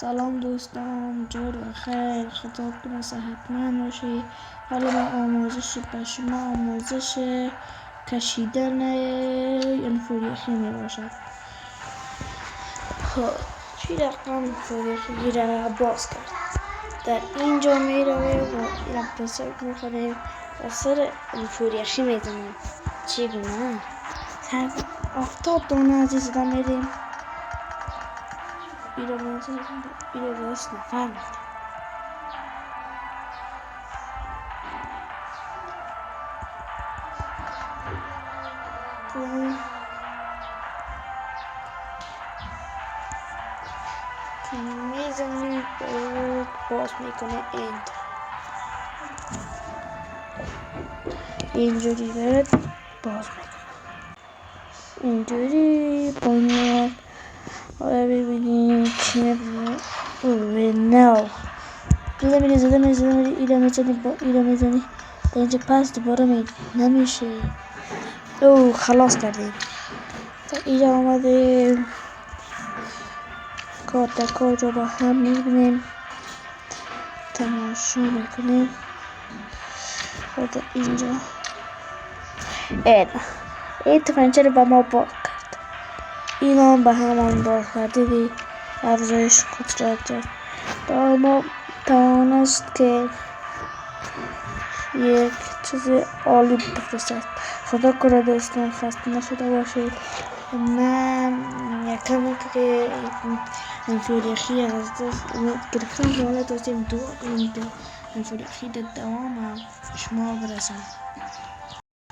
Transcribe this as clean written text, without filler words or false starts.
سلام دوستان، جور و خیر، خطابتون صحتمند باشید. حالا من آموزش به شما آموزش کشیدن انفوریخی می باشد. خب چی رقم انفوریخی را باز کرد. در اینجا می رویم و این پرسک می کنیم و سر انفوریخی می زنیم. چگونه؟ 70 دانه عزیز را میریم. اینو راست نفهمیدم. میزنیم باز میکنه اینجوری برد باز میکنه اینجوری باید. حالا ببینیم چی میبینیم. زده میری ایره میزنی در اینجا پس دوباره نمیشه. او خلاص کردیم. تا اینجا آمدیم کار رو با هم میبینیم، تماشا میکنیم. و در اینجا این تفنگچه رو به ما باز کرد. اینا به همان باز کردی افزایش قدرت با ما توانست که یک چیز عالی بفرستد. خدا کنه دوستان خسته نشده باشید. من یکم که انفوریخی از دست گرفتم، حالا داشتیم دعا کنیم که انفوریخی در دوام شما برسن.